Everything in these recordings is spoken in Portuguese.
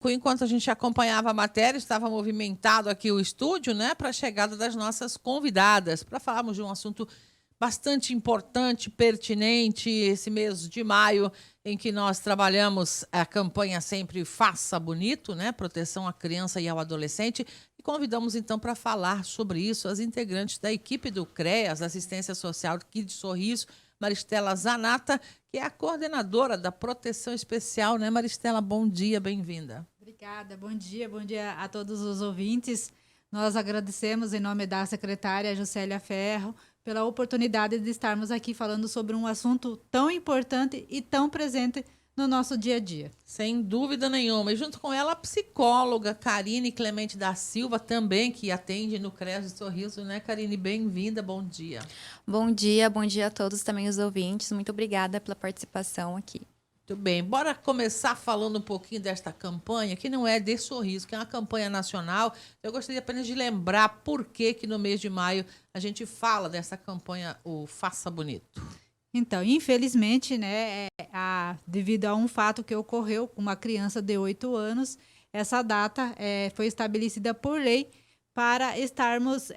Enquanto a gente acompanhava a matéria, estava movimentado aqui o estúdio, né, para a chegada das nossas convidadas, para falarmos de um assunto bastante importante, pertinente, esse mês de maio, em que nós trabalhamos a campanha Sempre Faça Bonito, né, proteção à criança e ao adolescente, e convidamos então para falar sobre isso as integrantes da equipe do CREAS, Assistência Social aqui de Sorriso, Maristela Zanata, que é a coordenadora da Proteção Especial, né, Maristela? Bom dia, bem-vinda. Obrigada, bom dia a todos os ouvintes. Nós agradecemos, em nome da secretária Juscelia Ferro, pela oportunidade de estarmos aqui falando sobre um assunto tão importante e tão presente no nosso dia a dia. Sem dúvida nenhuma. E junto com ela, a psicóloga Karine Clemente da Silva, também, que atende no CREAS de Sorriso, né, Karine? Bem-vinda, bom dia. Bom dia a todos também os ouvintes. Muito obrigada pela participação aqui. Muito bem, bora começar falando um pouquinho desta campanha, que não é de Sorriso, que é uma campanha nacional. Eu gostaria apenas de lembrar por que no mês de maio a gente fala dessa campanha, o Faça Bonito. Então, infelizmente, né, devido a um fato que ocorreu com uma criança de 8 anos, essa data foi estabelecida por lei para estarmos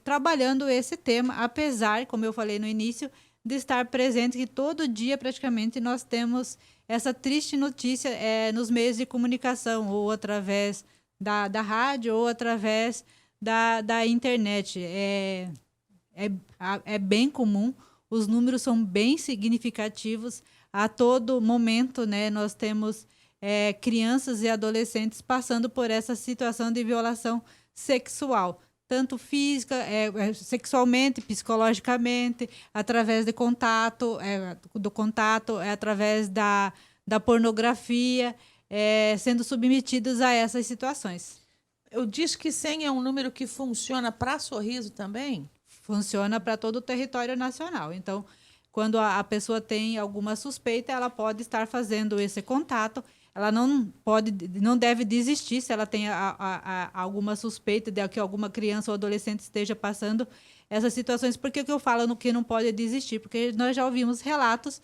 trabalhando esse tema, apesar, como eu falei no início, de estar presente que todo dia praticamente nós temos essa triste notícia nos meios de comunicação, ou através da rádio, ou através da internet. É bem comum, os números são bem significativos. A todo momento, né, nós temos crianças e adolescentes passando por essa situação de violação sexual, tanto física, sexualmente, psicologicamente, através de contato, através da pornografia, sendo submetidos a essas situações. Eu disse que 100 é um número que funciona para Sorriso também? Funciona para todo o território nacional. Então, quando a pessoa tem alguma suspeita, ela pode estar fazendo esse contato. Ela não deve desistir se ela tem alguma suspeita de que alguma criança ou adolescente esteja passando essas situações. Por que eu falo que não pode desistir? Porque nós já ouvimos relatos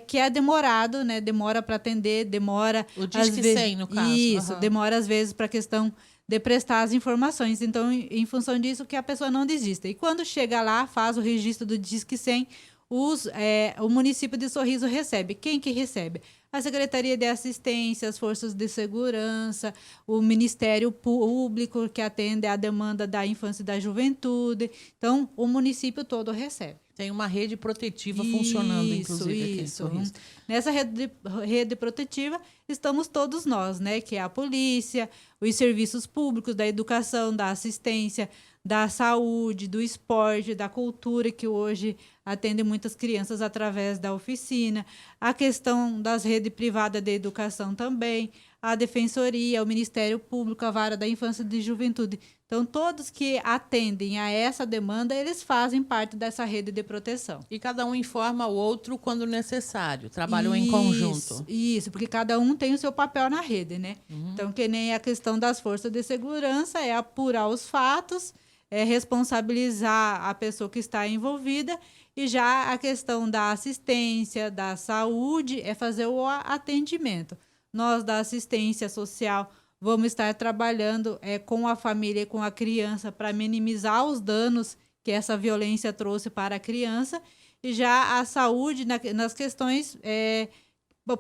que é demorado, né? Demora para atender, demora... O Disque 100, no caso. Isso, demora às vezes para a questão de prestar as informações. Então, em função disso, que a pessoa não desista. E quando chega lá, faz o registro do Disque 100, o município de Sorriso recebe. Quem que recebe? A Secretaria de Assistência, as Forças de Segurança, o Ministério Público, que atende à demanda da infância e da juventude. Então, o município todo recebe. Tem uma rede protetiva funcionando, inclusive, aqui em Sorriso. Nessa rede protetiva estamos todos nós, né? Que é a polícia, os serviços públicos, da educação, da assistência, da saúde, do esporte, da cultura, que hoje atende muitas crianças através da oficina, a questão das redes privadas de educação também, a Defensoria, o Ministério Público, a Vara da Infância e de Juventude. Então, todos que atendem a essa demanda, eles fazem parte dessa rede de proteção. E cada um informa o outro quando necessário, trabalham em conjunto. Isso, porque cada um tem o seu papel na rede, né? Então, que nem a questão das forças de segurança, é apurar os fatos, é responsabilizar a pessoa que está envolvida, e já a questão da assistência, da saúde, é fazer o atendimento. Nós, da assistência social, vamos estar trabalhando com a família e com a criança para minimizar os danos que essa violência trouxe para a criança, e já a saúde nas questões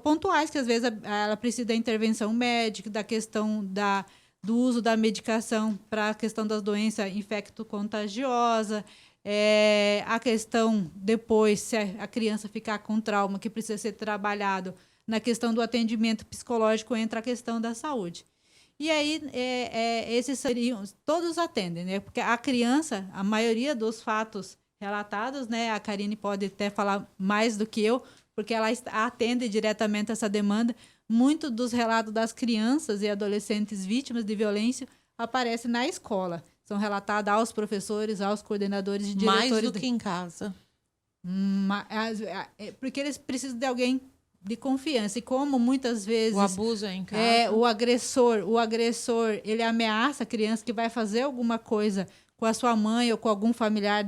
pontuais, que às vezes ela precisa da intervenção médica, da questão do uso da medicação para a questão das doenças infecto-contagiosas, a questão depois, se a criança ficar com trauma, que precisa ser trabalhado na questão do atendimento psicológico, entra a questão da saúde. E aí, esses seriam, todos atendem, né? Porque a criança, a maioria dos fatos relatados, né? A Karine pode até falar mais do que eu, porque ela atende diretamente essa demanda. Muitos dos relatos das crianças e adolescentes vítimas de violência aparecem na escola. São relatados aos professores, aos coordenadores e diretores. Mais do que em casa. Porque eles precisam de alguém de confiança. E como muitas vezes... O abuso é em casa. O agressor, ele ameaça a criança que vai fazer alguma coisa com a sua mãe ou com algum familiar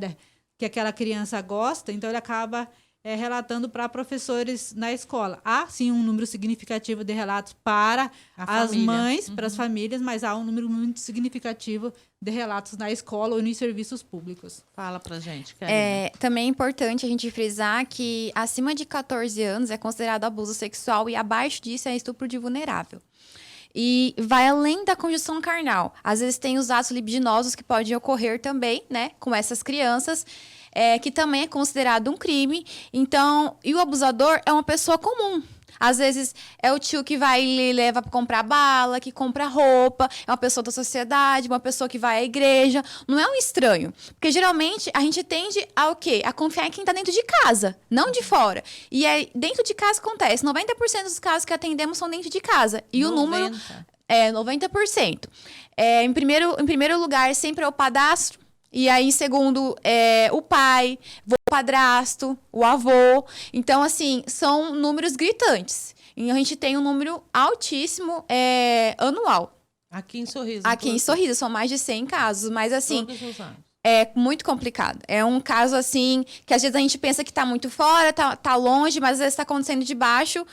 que aquela criança gosta, então ele acaba relatando para professores na escola. Há, sim, um número significativo de relatos para as mães, para as famílias, mas há um número muito significativo de relatos na escola ou nos serviços públicos. Fala pra gente, Karine. Também é importante a gente frisar que acima de 14 anos é considerado abuso sexual e abaixo disso é estupro de vulnerável. E vai além da conjunção carnal. Às vezes tem os atos libidinosos que podem ocorrer também, né, com essas crianças, que também é considerado um crime. Então, e o abusador é uma pessoa comum. Às vezes é o tio que vai e leva para comprar bala, que compra roupa, é uma pessoa da sociedade, uma pessoa que vai à igreja. Não é um estranho. Porque geralmente a gente tende a o quê? A confiar em quem está dentro de casa, não de fora. E aí, dentro de casa acontece. 90% dos casos que atendemos são dentro de casa. E 90%. O número é 90%. Em primeiro lugar, sempre é o padrasto. E aí, segundo, o pai, o padrasto, o avô. Então, assim, são números gritantes. E a gente tem um número altíssimo anual. Aqui em Sorriso. Aqui em Sorriso, são mais de 100 casos. Mas, assim, todos os anos. É muito complicado. É um caso, assim, que às vezes a gente pensa que tá muito fora, tá longe, mas às vezes tá acontecendo debaixo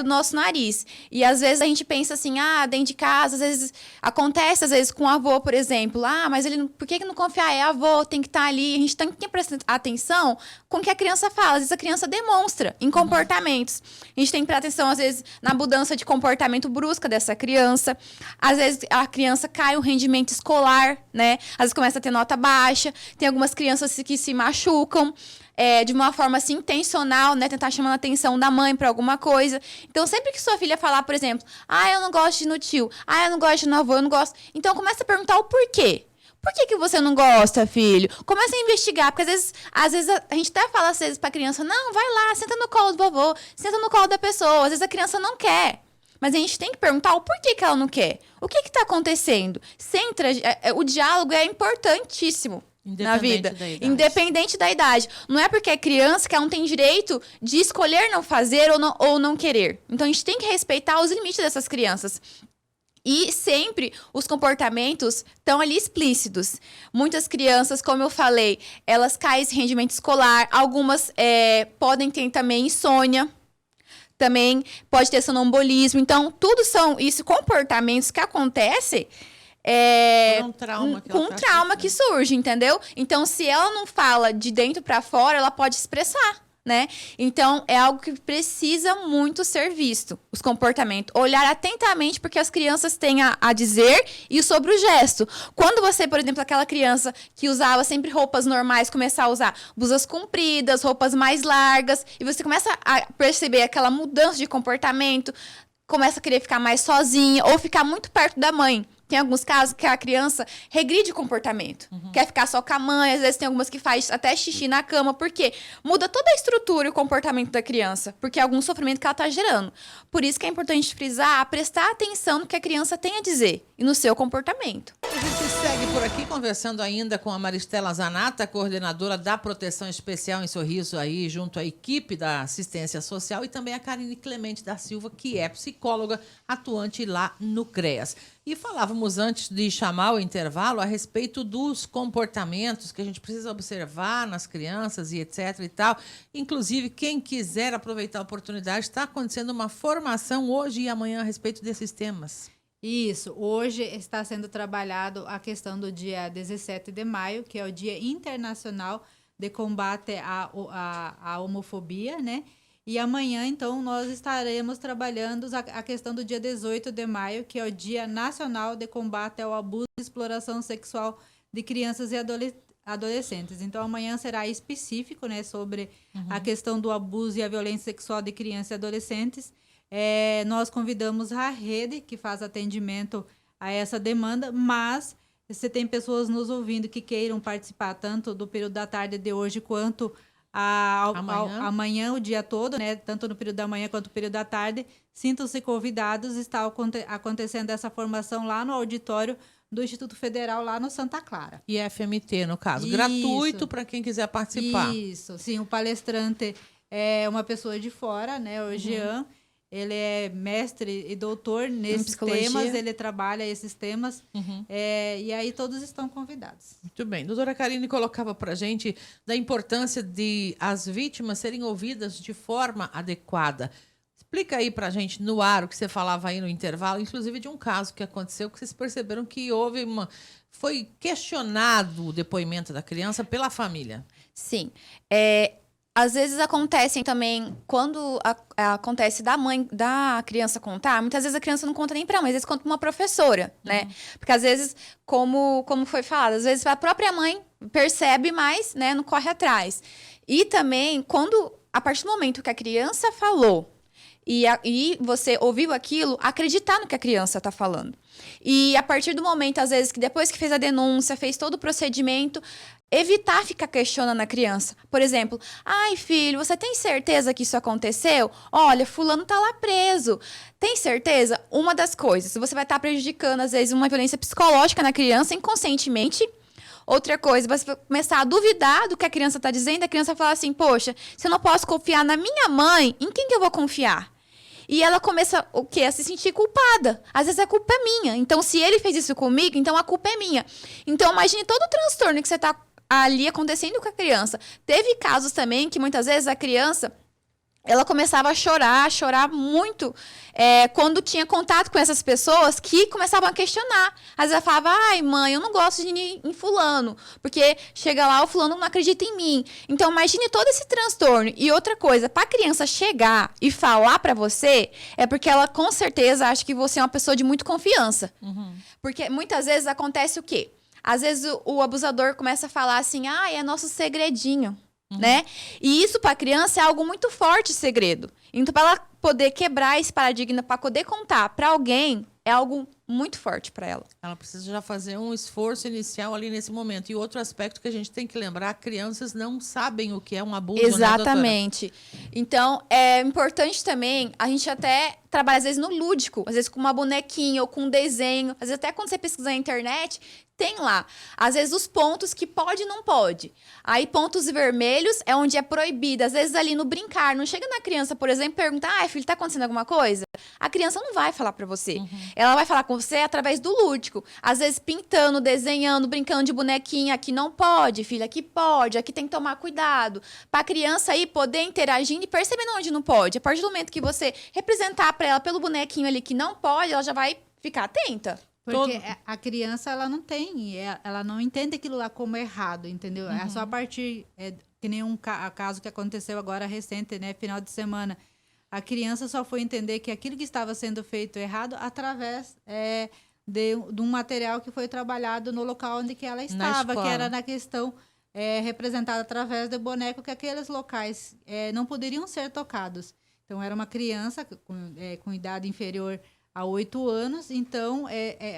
do nosso nariz. E às vezes a gente pensa assim, dentro de casa, às vezes acontece, às vezes com o avô, por exemplo. Mas ele, por que não confiar? É avô, tem que estar ali. A gente tem que prestar atenção com o que a criança fala. Às vezes a criança demonstra em comportamentos. A gente tem que prestar atenção, às vezes, na mudança de comportamento brusca dessa criança. Às vezes a criança cai o rendimento escolar, né? Às vezes começa a ter nota baixa. Tem algumas crianças que se machucam de uma forma assim, intencional, né? Tentar chamar a atenção da mãe para alguma coisa. Então, sempre que sua filha falar, por exemplo, eu não gosto de ir no tio, eu não gosto de ir no avô, eu não gosto. Então, começa a perguntar o porquê. Por que você não gosta, filho? Começa a investigar, porque às vezes a gente até fala às vezes pra criança, não, vai lá, senta no colo do vovô, senta no colo da pessoa. Às vezes a criança não quer. Mas a gente tem que perguntar o porquê que ela não quer. O que está acontecendo? O diálogo é importantíssimo na vida. Independente da idade. Não é porque é criança que ela não tem direito de escolher não fazer ou não querer. Então, a gente tem que respeitar os limites dessas crianças. E sempre os comportamentos estão ali explícitos. Muitas crianças, como eu falei, elas caem em rendimento escolar. Algumas podem ter também insônia. Também pode ter sonambulismo. Então, tudo são comportamentos que acontecem com um trauma que surge, entendeu? Então, se ela não fala de dentro para fora, ela pode expressar, né? Então, é algo que precisa muito ser visto, os comportamentos. Olhar atentamente porque as crianças têm a dizer e sobre o gesto. Quando você, por exemplo, aquela criança que usava sempre roupas normais, começar a usar blusas compridas, roupas mais largas, e você começa a perceber aquela mudança de comportamento, começa a querer ficar mais sozinha ou ficar muito perto da mãe. Tem alguns casos que a criança regride o comportamento. Quer ficar só com a mãe. Às vezes tem algumas que faz até xixi na cama. Por quê? Muda toda a estrutura e o comportamento da criança. Porque é algum sofrimento que ela está gerando. Por isso que é importante frisar, prestar atenção no que a criança tem a dizer. E no seu comportamento. A gente segue por aqui conversando ainda com a Maristela Zanata, coordenadora da Proteção Especial em Sorriso, aí, junto à equipe da Assistência Social. E também a Karine Clemente da Silva, que é psicóloga atuante lá no CREAS. E falávamos antes de chamar o intervalo a respeito dos comportamentos que a gente precisa observar nas crianças e etc. e tal. Inclusive, quem quiser aproveitar a oportunidade, está acontecendo uma formação hoje e amanhã a respeito desses temas. Isso. Hoje está sendo trabalhado a questão do dia 17 de maio, que é o Dia Internacional de Combate à Homofobia, né? E amanhã, então, nós estaremos trabalhando a questão do dia 18 de maio, que é o Dia Nacional de Combate ao Abuso e Exploração Sexual de Crianças e Adolescentes. Então, amanhã será específico, né, sobre a questão do abuso e a violência sexual de crianças e adolescentes. Nós convidamos a rede, que faz atendimento a essa demanda, mas se tem pessoas nos ouvindo que queiram participar tanto do período da tarde de hoje quanto amanhã, o dia todo, né? Tanto no período da manhã quanto no período da tarde, sintam-se convidados. Está acontecendo essa formação lá no auditório do Instituto Federal, lá no Santa Clara. E FMT, no caso. Isso. Gratuito para quem quiser participar. Isso, sim. O palestrante é uma pessoa de fora, né? O Jean. ele é mestre e doutor nesses psicologia. temas, ele trabalha esses temas, e aí todos estão convidados. Muito bem. Doutora Karine colocava para a gente da importância de as vítimas serem ouvidas de forma adequada. Explica aí para a gente no ar o que você falava aí no intervalo, inclusive de um caso que aconteceu, que vocês perceberam que foi questionado o depoimento da criança pela família. Sim. Às vezes acontecem também, quando acontece da mãe da criança contar, muitas vezes a criança não conta nem pra mãe, às vezes conta pra uma professora, né? Porque às vezes, como foi falado, às vezes a própria mãe percebe, mas, né, não corre atrás. E também, a partir do momento que a criança falou e você ouviu aquilo, acreditar no que a criança está falando. E a partir do momento, às vezes, que depois que fez a denúncia, fez todo o procedimento, evitar ficar questionando a criança. Por exemplo, ai, filho, você tem certeza que isso aconteceu? Olha, fulano tá lá preso. Tem certeza? Uma das coisas, você vai estar prejudicando, às vezes, uma violência psicológica na criança, inconscientemente. Outra coisa, você vai começar a duvidar do que a criança está dizendo, a criança vai falar assim, poxa, se eu não posso confiar na minha mãe, em quem que eu vou confiar? E ela começa o quê? A se sentir culpada. Às vezes a culpa é minha. Então, se ele fez isso comigo, então a culpa é minha. Então, imagine todo o transtorno que você está ali acontecendo com a criança. Teve casos também que muitas vezes a criança, ela começava a chorar muito, quando tinha contato com essas pessoas que começavam a questionar. Às vezes ela falava, ai, mãe, eu não gosto de ir em fulano, porque chega lá, o fulano não acredita em mim. Então, imagine todo esse transtorno. E outra coisa, para a criança chegar e falar para você, é porque ela, com certeza, acha que você é uma pessoa de muita confiança. Porque muitas vezes acontece o quê? Às vezes o abusador começa a falar assim, é nosso segredinho. Né? E isso para a criança é algo muito forte, segredo. Então, para ela poder quebrar esse paradigma, para poder contar para alguém, é algo muito forte para ela. Ela precisa já fazer um esforço inicial ali nesse momento. E outro aspecto que a gente tem que lembrar, crianças não sabem o que é um abuso, exatamente. Né, doutora? Então, é importante também a gente até trabalhar, às vezes, no lúdico. Às vezes com uma bonequinha ou com um desenho. Às vezes até quando você pesquisa na internet, tem lá, às vezes, os pontos que pode e não pode. Aí, pontos vermelhos é onde é proibido. Às vezes, ali no brincar, não chega na criança, por exemplo, e pergunta, filho, tá acontecendo alguma coisa? A criança não vai falar pra você. Ela vai falar com você através do lúdico. Às vezes, pintando, desenhando, brincando de bonequinha. Aqui não pode, filha, aqui pode. Aqui tem que tomar cuidado. Pra criança aí poder interagir e percebendo onde não pode. A partir do momento que você representar pra ela pelo bonequinho ali que não pode, ela já vai ficar atenta. Porque a criança, ela não tem, ela não entende aquilo lá como errado, entendeu? É só a partir, que nem caso que aconteceu agora recente, né, final de semana. A criança só foi entender que aquilo que estava sendo feito errado através de um material que foi trabalhado no local onde que ela estava, que era na questão representada através do boneco, que aqueles locais não poderiam ser tocados. Então, era uma criança com idade inferior a 8 anos, então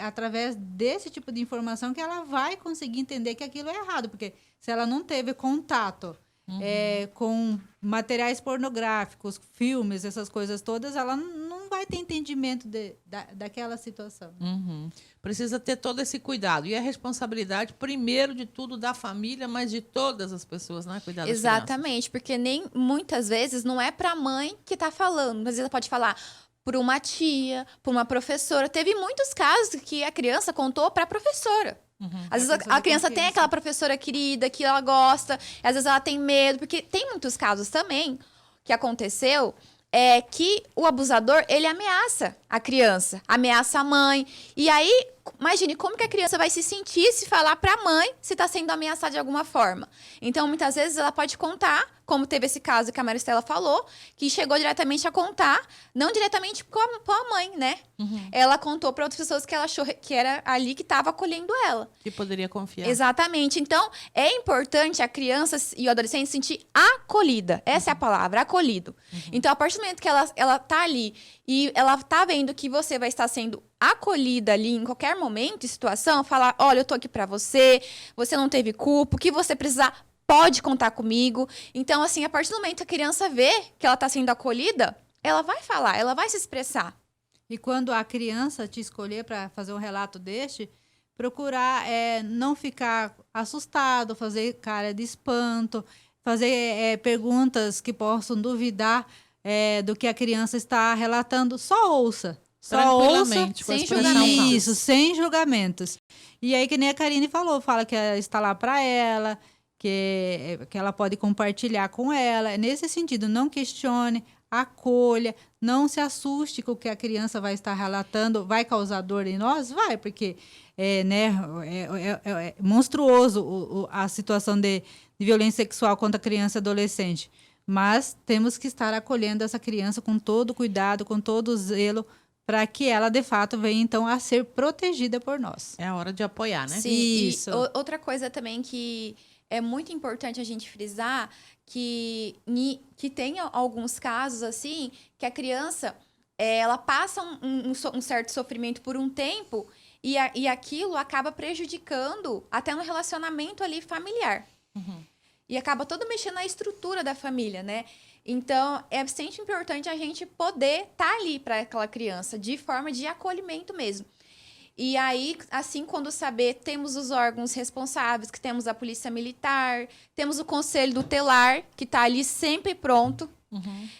através desse tipo de informação que ela vai conseguir entender que aquilo é errado, porque se ela não teve contato com materiais pornográficos, filmes, essas coisas todas, ela não vai ter entendimento daquela situação. Precisa ter todo esse cuidado. E a responsabilidade, primeiro de tudo, da família, mas de todas as pessoas, né? Cuidar das exatamente, porque nem muitas vezes não é para a mãe que está falando, às vezes ela pode falar por uma tia, por uma professora. Teve muitos casos que a criança contou para a professora. Às vezes a criança tem aquela professora querida que ela gosta, às vezes ela tem medo, porque tem muitos casos também que aconteceu que o abusador, ele ameaça a criança, ameaça a mãe. E aí, imagine como que a criança vai se sentir se falar para a mãe se está sendo ameaçada de alguma forma. Então, muitas vezes, ela pode contar, como teve esse caso que a Maristela falou, que chegou diretamente a contar, não diretamente com a mãe, né? Ela contou para outras pessoas que ela achou que era ali que estava acolhendo ela. Que poderia confiar. Exatamente. Então, é importante a criança e o adolescente se sentir acolhida. Essa é a palavra, acolhido. Então, a partir do momento que ela tá ali e ela tá vendo que você vai estar sendo acolhida ali em qualquer momento e situação, falar, olha, eu tô aqui para você, você não teve culpa, o que você precisar, pode contar comigo. Então, assim, a partir do momento que a criança vê que ela tá sendo acolhida, ela vai falar, ela vai se expressar. E quando a criança te escolher para fazer um relato deste, procurar não ficar assustado, fazer cara de espanto, fazer perguntas que possam duvidar do que a criança está relatando, só ouça. Só ouça, Tranquilamente, com a sem expressão julgamento. calma. isso, sem julgamentos. E aí, que nem a Karine falou, fala que está lá para ela, que ela pode compartilhar com ela. É nesse sentido, não questione, acolha, não se assuste com o que a criança vai estar relatando, vai causar dor em nós? Vai, porque é monstruoso a situação de violência sexual contra criança e adolescente. Mas temos que estar acolhendo essa criança com todo cuidado, com todo zelo, para que ela, de fato, venha, então, a ser protegida por nós. É a hora de apoiar, né? Sim, Isso. e outra coisa também que é muito importante a gente frisar, que tem alguns casos, assim, que a criança, ela passa um certo sofrimento por um tempo e aquilo acaba prejudicando até no relacionamento ali familiar. E acaba todo mexendo na estrutura da família, né? Então, é sempre importante a gente poder estar ali para aquela criança, de forma de acolhimento mesmo. E aí, assim, quando saber, temos os órgãos responsáveis, que temos a Polícia Militar, temos o Conselho Tutelar, que está ali sempre pronto.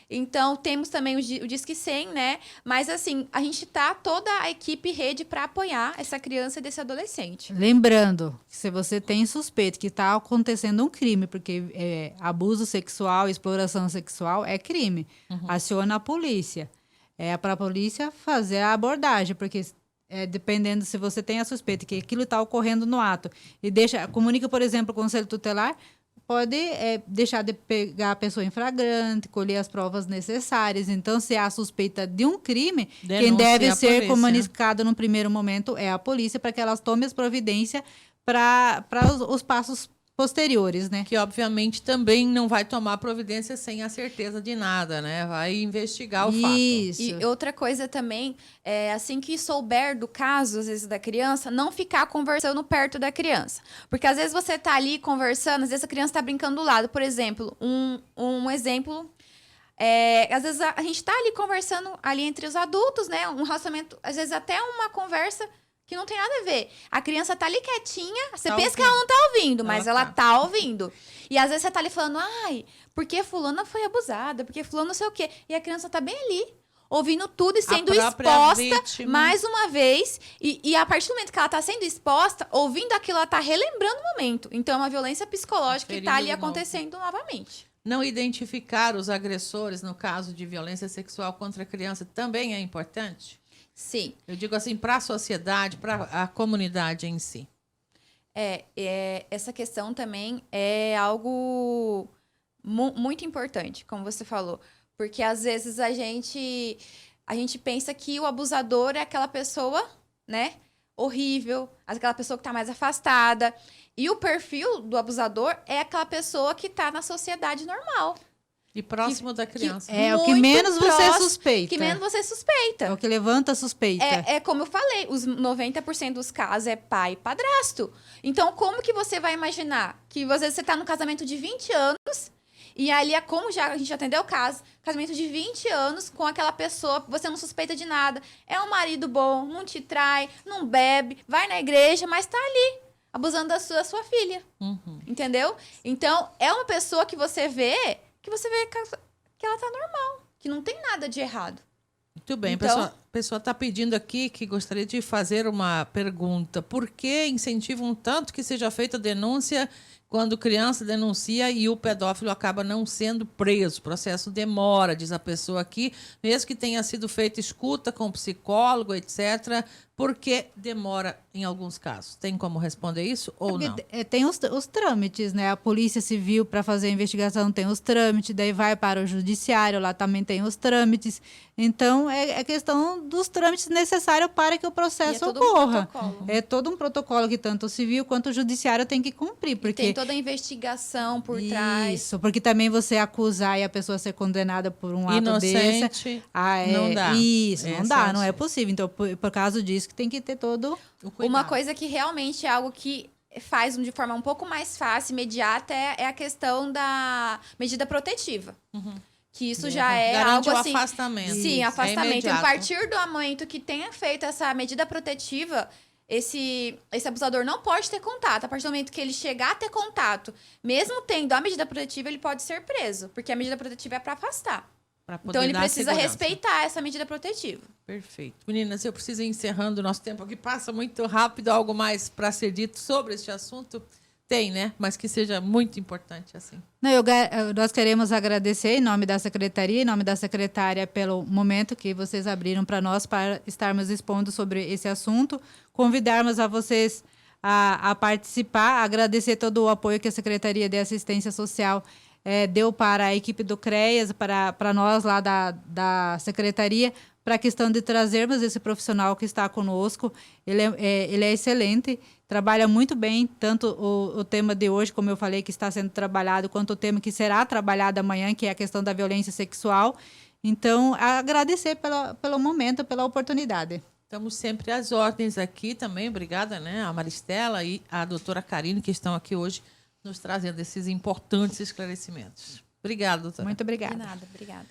Então, temos também o Disque 100, né? Mas, assim, a gente tá toda a equipe rede para apoiar essa criança e desse adolescente. Lembrando, que se você tem suspeito que está acontecendo um crime, porque abuso sexual, exploração sexual é crime, aciona a polícia. É para a polícia fazer a abordagem, porque dependendo se você tem a suspeita que aquilo está ocorrendo no ato e comunica, por exemplo, o Conselho Tutelar, pode deixar de pegar a pessoa em flagrante, colher as provas necessárias. Então, se há suspeita de um crime, quem deve ser comunicado no primeiro momento é a polícia, para que elas tomem as providências para os passos posteriores, né? Que, obviamente, também não vai tomar providência sem a certeza de nada, né? Vai investigar o fato. Isso. E outra coisa também, assim que souber do caso, às vezes, da criança, não ficar conversando perto da criança. Porque, às vezes, você tá ali conversando, às vezes a criança tá brincando do lado. Por exemplo, um exemplo... às vezes a gente tá ali conversando ali entre os adultos, né? Um relacionamento, às vezes até uma conversa que não tem nada a ver. A criança tá ali quietinha, você pensa que ela não tá ouvindo, mas ela tá ouvindo. E às vezes você tá ali falando, ai, porque fulana foi abusada, porque fulano não sei o quê. E a criança tá bem ali, ouvindo tudo e sendo exposta vítima. Mais uma vez. E a partir do momento que ela tá sendo exposta, ouvindo aquilo, ela tá relembrando o momento. Então é uma violência psicológica que tá ali acontecendo novamente. Não identificar os agressores no caso de violência sexual contra a criança também é importante? Sim. Eu digo assim, para a sociedade, para a comunidade em si. Essa questão também é algo muito importante, como você falou. Porque, às vezes, a gente pensa que o abusador é aquela pessoa, né, horrível, aquela pessoa que está mais afastada. E o perfil do abusador é aquela pessoa que está na sociedade normal. E próximo da criança. É o que menos você suspeita. Que menos você suspeita. É o que levanta a suspeita. É como eu falei, os 90% dos casos é pai e padrasto. Então, como que você vai imaginar que às vezes você tá num casamento de 20 anos e ali como a gente já atendeu o caso, casamento de 20 anos com aquela pessoa, você não suspeita de nada, é um marido bom, não te trai, não bebe, vai na igreja, mas tá ali, abusando da sua filha. Entendeu? Então, é uma pessoa que você vê que ela tá normal, que não tem nada de errado. Muito bem, Então, a pessoa está pedindo aqui que gostaria de fazer uma pergunta. Por que incentivam tanto que seja feita denúncia quando criança denuncia e o pedófilo acaba não sendo preso? O processo demora, diz a pessoa aqui, mesmo que tenha sido feita escuta com o psicólogo, etc. Por que demora em alguns casos? Tem como responder isso ou não? Tem os trâmites, né? A Polícia Civil, para fazer a investigação, tem os trâmites, daí vai para o Judiciário, lá também tem os trâmites. Então, é questão dos trâmites necessários para que o processo ocorra. É todo um protocolo que tanto o civil quanto o judiciário tem que cumprir. Porque tem toda a investigação por trás. Isso, porque também você acusar e a pessoa ser condenada por um ato desse... não dá. Isso, não dá, não é possível. Então, por causa disso, que tem que ter todo o cuidado. Uma coisa que realmente é algo que faz de forma um pouco mais fácil, imediata, é a questão da medida protetiva. Que isso já é garante algo o assim... afastamento. Sim, afastamento. A partir do momento que tenha feito essa medida protetiva, esse abusador não pode ter contato. A partir do momento que ele chegar a ter contato, mesmo tendo a medida protetiva, ele pode ser preso. Porque a medida protetiva é para afastar. Pra poder Então ele dar precisa segurança. respeitar essa medida protetiva. Perfeito. Meninas, eu preciso ir encerrando o nosso tempo aqui. Passa muito rápido. Algo mais para ser dito sobre este assunto? Tem, né? Mas que seja muito importante assim. Não, nós queremos agradecer em nome da Secretaria, em nome da secretária, pelo momento que vocês abriram para nós para estarmos expondo sobre esse assunto. Convidarmos a vocês a participar, agradecer todo o apoio que a Secretaria de Assistência Social deu para a equipe do CREAS, para nós lá da Secretaria, para a questão de trazermos esse profissional que está conosco. Ele é excelente, trabalha muito bem, tanto o tema de hoje, como eu falei, que está sendo trabalhado, quanto o tema que será trabalhado amanhã, que é a questão da violência sexual. Então, agradecer pelo momento, pela oportunidade. Estamos sempre às ordens aqui também. Obrigada, né? A Maristela e a doutora Karine, que estão aqui hoje nos trazendo esses importantes esclarecimentos. Obrigada, doutora. Muito obrigada. De nada, obrigada.